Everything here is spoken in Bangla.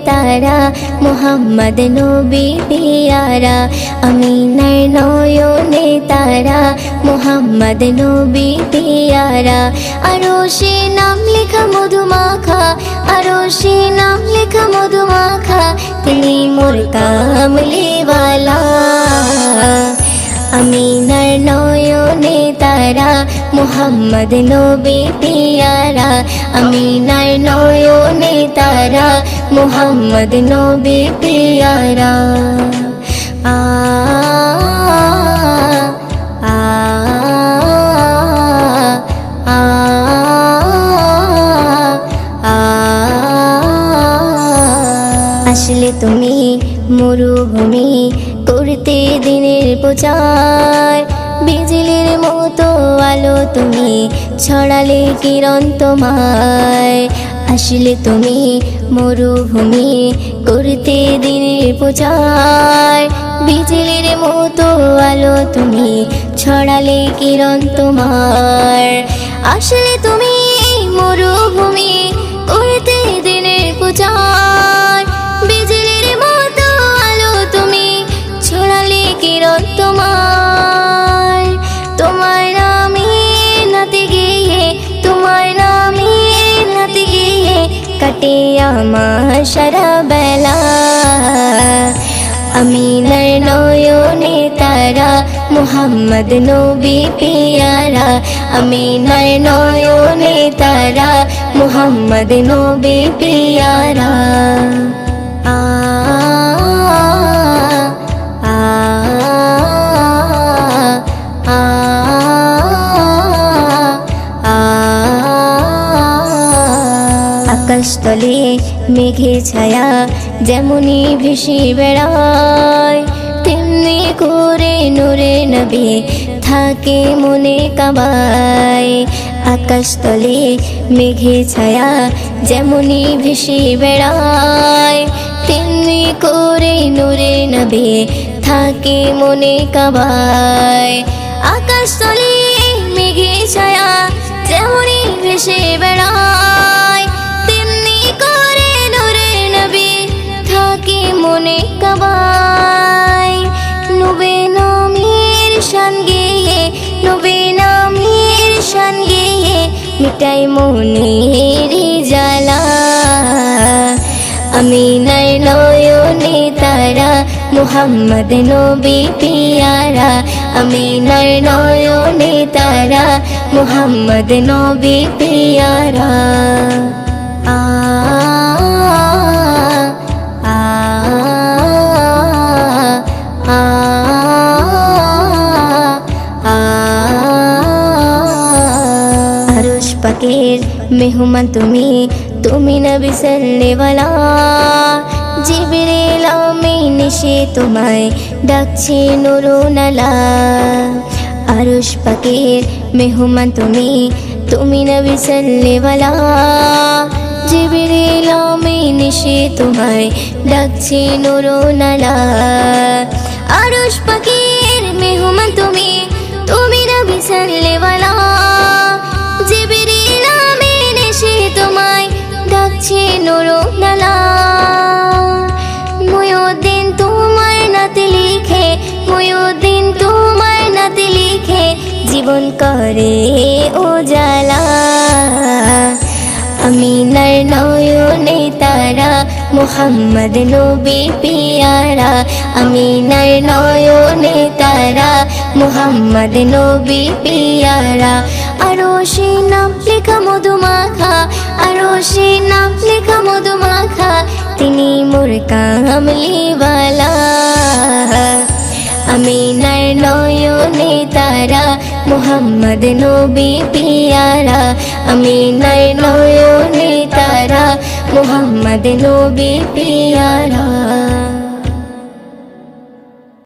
তারা মুহাম্মদ নবী পিয়ারা আমিনার নয়নে তারা মুহাম্মদ নবী পিয়ারা আরশে নাম লেখা মধুমাখা আরশে নাম লেখা মধুমাখা তিনি মোর কামলিওয়ালা আমিনার নয়নে তারা মুহাম্মদ নবী পিয়ারা আমিনার নয়নে তারা মুহাম্মদ নবী পিয়ারা আ আ আ আসলে তুমি মরুভূমি করতে দিনের প্রচার বিজলির মতো আলো তুমি ছড়ালে কিরণ তোমায় আসলে তুমি মরুভূমি করতে দিনের প্রচার বিজলির মতো আলো তুমি ছড়ালে কিরণ তোমার আসলে তুমি মরুভূমি করতে দিনের প্রচার বিজলির মতো আলো তুমি ছড়ালে কিরণ তোমার তোমার নামে নাতে গিয়ে তোমার নামে নাতে গিয়ে কাটে আমার সারা বেলা আমিনার নয়নে তারা মুহাম্মদ নবী পিয়ারা আমিনার নয়নে তারা মুহাম্মদ নবী পিয়ারা আ আ আ আকাশতলে মেঘে ছায়া যেমনি ভেসে বেড়ায় তেমনি করে নূরে নবী থাকে মনে কাবায় আকাশতলে মেঘে ছায়া যেমনি ভেসে বেড়ায় তেমনি করে নূরে নবী থাকে মনে কাবায় আকাশতলে মেঘে ছায়া যেমনি ভেসে বেড়ায় তেমনি করে নূরে নবী থাকে মনে কাবায় নবী নামের শান গেয়ে নবী নামের শান গেয়ে মিটাই মনের জ্বালা আমিনার নয়নে তারা মুহাম্মদ নবী পিয়ারা আমিনার নয়নে তারা মুহাম্মদ নবী পিয়ারা আ আ আ আরশ পাকের মেহমান তুমি তুমি নবী সাল্লেওয়ালা জিবরিল আমিন এসে তোমায় ডাকছে নুরুনালা আরশ পাকের মেহমান তুমি তুমি নবী সাল্লেওয়ালা জিবরিল আমিন এসে তোমায় ডাকছে নুরুনালা আরশ পাকের মেহমান তুমি তুমি নবী সাল্লেওয়ালা জিবরিল আমিন এসে তোমায় ডাকছে নুরুনালা মুয়ুদ্দিন তোমার নাতে লিখে মুয়ুদ্দিন তোমার নাতে লিখে জীবন করে উজালা আমিনার নয়নে তারা মুহাম্মদ নবী পিয়ারা আমিনার নয়নে তারা মুহাম্মদ নবী পিয়ারা আরশে নাম লেখা মধুমাখা আরশে নাম লেখা মধুমাখা তিনি মোর কামলিওয়ালা আমিনার নয়নে তারা মুহাম্মদ নবী পিয়ারা আমিনার নয়নে তারা মুহাম্মদ নবী পিয়ারা।